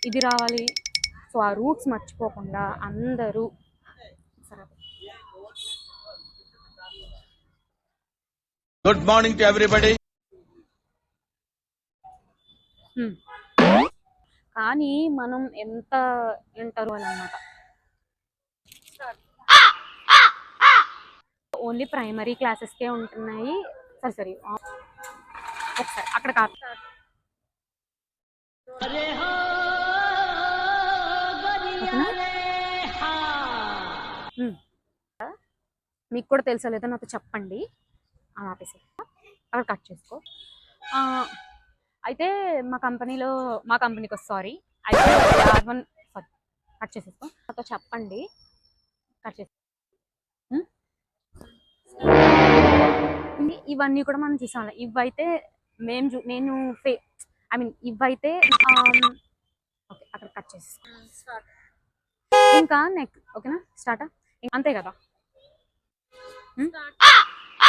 ఇది రావాలి. సో ఆ రూట్స్ మర్చిపోకుండా అందరూ సరే. Good morning to everybody. కానీ మనం ఎంత వింటారు అని అన్నమాట. ఓన్లీ ప్రైమరీ క్లాసెస్కే ఉంటున్నాయి. సరే ఒకసారి అక్కడ కాదు. మీకు కూడా తెలుసా లేదో నాతో చెప్పండి. ఆపేసి అక్కడ కట్ చేసుకో. అయితే మా కంపెనీకి సారీ అయితే R1 కట్ చేసేసుకో. నాతో చెప్పండి. కట్ చేసి ఇవన్నీ కూడా మనం చూసాం. ఇవైతే నేను ఇవైతే ఓకే అక్కడ కట్ చేసేసుకో. ఇంకా నెక్స్ట్ ఓకేనా స్టార్ట్ అంతే కదా.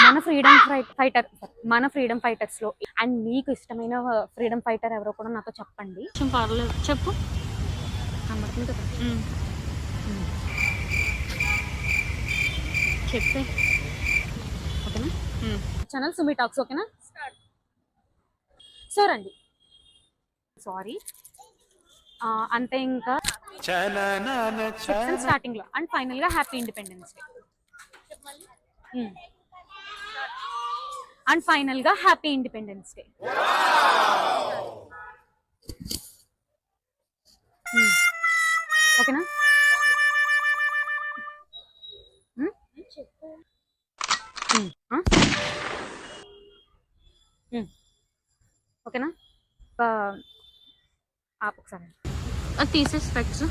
మన ఫ్రీడమ్ ఫైటర్స్ లో అండ్ మీకు ఇష్టమైన ఫ్రీడమ్ ఫైటర్ ఎవరో కూడా నాతో చెప్పండి. పర్లేదు చెప్పు. చెప్తే ఓకేనా. ఛానల్ సుమి టాక్స్ ఓకేనా. సో రండి. సారీ అంతే. ఇంకా స్టార్టింగ్ లో అండ్ ఫైనల్ గా happy independence day. And final గా హ్యాపీ ఇండిపెండెన్స్ డే. ఓకేనా. ఓకేనా. ఒకసారి అది తీసే స్పెక్ట్స్.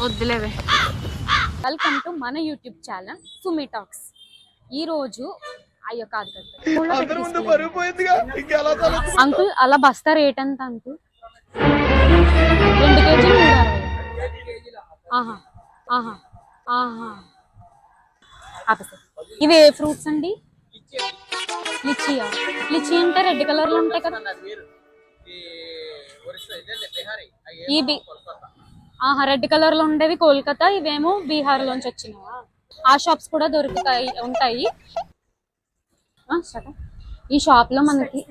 వద్దులేవే. వెల్కమ్ టు మన యూట్యూబ్ ఛానల్ సుమి టాక్స్. ఈ రోజు అయ్యో కాదు అంకుల్ అలా బస్తా రేట్ ఎంత అంకుల్? 2 కేజీలు 160. ఇవి ఏ ఫ్రూట్స్ అండి? లిచీ అంటే రెడ్ కలర్ లో ఉంటాయి కదా. రెడ్ కలర్ లో ఉండేవి కోల్కతా, ఇవేమో బీహార్ లోంచి వచ్చినవా? ఆ షాప్స్ కూడా ఉంటాయి. ఈ షాప్ లో మనకి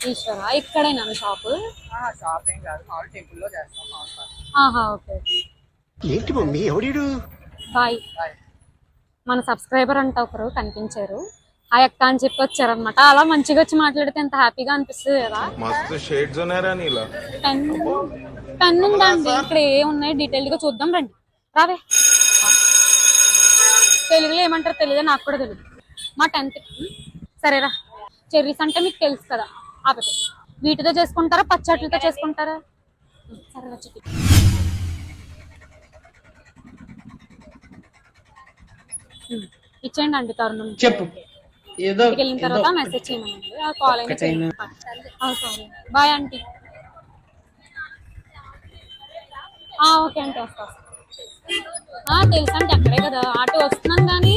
ఈశ్వరా ఇక్కడేనా షాప్? ఓకే. ఏంటి మమ్మీ ఎవడు? బాయ్. మన సబ్స్క్రైబర్ అంట ఒకరు కనిపించారు. ఆ అక్క అని చెప్పి వచ్చారనమాట. అలా మంచిగా వచ్చి మాట్లాడితే ఎంత హ్యాపీగా అనిపిస్తుంది కదా. పెన్ ఉందండి ఇక్కడ. ఏమున్నాయి డీటెయిల్ గా చూద్దాం రండి. రావే. తెలుగులో ఏమంటారు తెలియదు, నాకు కూడా తెలియదు. మా 10th సరేరా. చెర్రీస్ అంటే మీకు తెలుసు కదా. ఆపే వీటితో చేసుకుంటారా పచ్చట్లతో చేసుకుంటారా? సరేరా చెప్పి ఇచ్చేయండి అండి. తరుణం చెప్పు. వెళ్ళిన తర్వాత మెసేజ్ చేయమనండి. కాల్ అయినా చేయండి. Sorry bye aunty. ఓకే అంటే వస్తా. తెలుసు అంటే అక్కడే కదా ఆటో వస్తున్నాను కానీ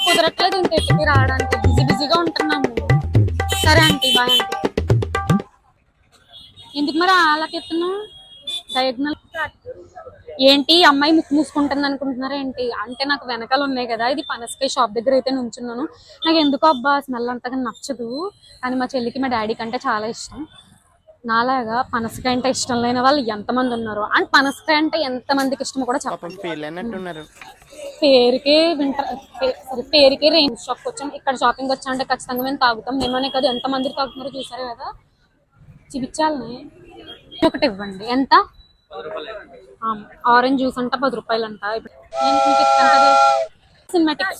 కుదరట్లేదు ఇంటికి రావడానికి. బిజీగా ఉంటున్నాము. సరే ఆంటీ బాయ్ ఆంటీ. ఎందుకు మరి అలా చెప్తున్నావు? డయాగ్నల్ ఏంటి అమ్మాయి ముక్కు మూసుకుంటుంది అనుకుంటున్నారా ఏంటి? అంటే నాకు వెనకాల ఉన్నాయి కదా. ఇది పనసకాయ షాప్ దగ్గర అయితే నుంచున్నాను. నాకు ఎందుకో అబ్బా స్మెల్ అంతగా నచ్చదు. కానీ మా చెల్లికి మా డాడీకి అంటే చాలా ఇష్టం. నాలాగా పనసకాయ అంటే ఇష్టం లేని వాళ్ళు ఎంతమంది ఉన్నారు. అండ్ పనసకాయ అంటే ఎంతమందికి ఇష్టమో కూడా చెప్పండి. పేరుకే రేంజ్ షాప్ వచ్చాం. ఇక్కడ షాపింగ్ వచ్చా అంటే ఖచ్చితంగా మేము తాగుతాం. మేమనే కదా ఎంతమందికి తాగుతున్నారో చూసారు కదా. చూపించాలని ఒకటి ఇవ్వండి. ఎంత? ఆరెంజ్ జ్యూస్ అంట 10 రూపాయలు అంట. సినిమాటిక్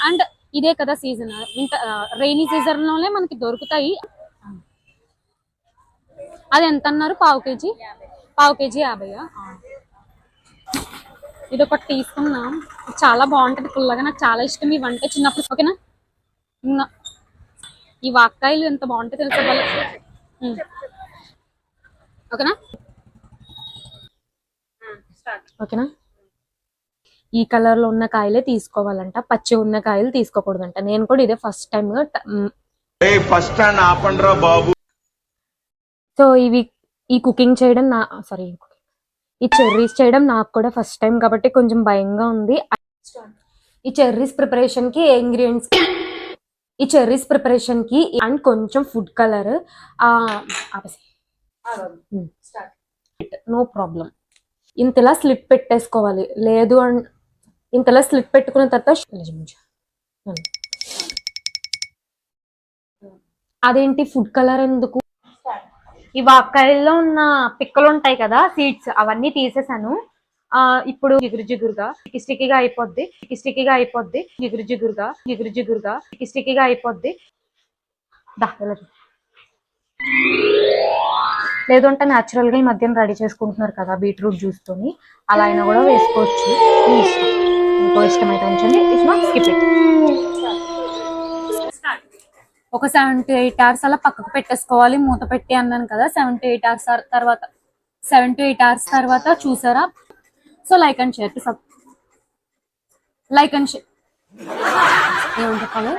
అండ్ ఇదే కదా సీజన్. రైనీ సీజన్ లోనే మనకి దొరుకుతాయి. అది ఎంత అన్నారు? పావు కేజీ 50. ఇది ఒకటి తీసుకున్నాం. చాలా బాగుంటది పుల్లగా. నాకు చాలా ఇష్టం ఇవంటే చిన్నప్పుడు. ఓకేనా. ఈ వాక్కాయలు ఎంత బాగుంటాయి తెలుసా. ఓకేనా. ఓకేనా. ఈ కలర్ లో ఉన్న కాయలే తీసుకోవాలంట, పచ్చి ఉన్న కాయలు తీసుకోకూడదంట. నేను కూడా ఇదే ఫస్ట్ టైం. సో ఈ కుకింగ్ చేయడం ఈ చెర్రీస్ చేయడం నాకు కూడా ఫస్ట్ టైం కాబట్టి కొంచెం భయంగా ఉంది. ఈ చెర్రీస్ ప్రిపరేషన్ కి ఏ ఇంగ్రీడియంట్స్, ఈ చెర్రీస్ ప్రిపరేషన్ కి అండ్ కొంచెం ఫుడ్ కలర్, నో ప్రాబ్లం. ఇంతలా స్లిప్ పెట్టేసుకోవాలి, లేదు ఇంతలా స్లిప్ పెట్టుకున్న తర్వాత అదేంటి ఫుడ్ కలర్ ఎందుకు? ఈ వాకాయల్లో ఉన్న పిక్కలు ఉంటాయి కదా, సీడ్స్, అవన్నీ తీసేసాను. ఇప్పుడు జిగురుగా స్టిక్కీగా అయిపోద్ది, జిగురుగా స్టిక్కీగా అయిపోద్ది. లేదు అంటే న్యాచురల్ గా ఈ మధ్యన రెడీ చేసుకుంటున్నారు కదా బీట్రూట్ జ్యూస్ తోని, అలా అయినా కూడా వేసుకోవచ్చు. మీ ఇష్టం, ఇంకో ఇష్టమైతే ఉంచండి, ఇఫ్ నాట్ స్కిప్ ఇట్. ఒక 7 to 8 hours అలా పక్కకు పెట్టేసుకోవాలి, మూత పెట్టి అన్నాను కదా. 7 to 8 hours తర్వాత చూసారా. సో లైక్ అండ్ షేర్ ఏమని చెప్పాలి.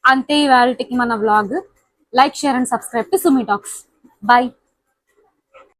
అంతే ఇవాళకి మన vlog. Like, share and subscribe to Sumi talks. Bye.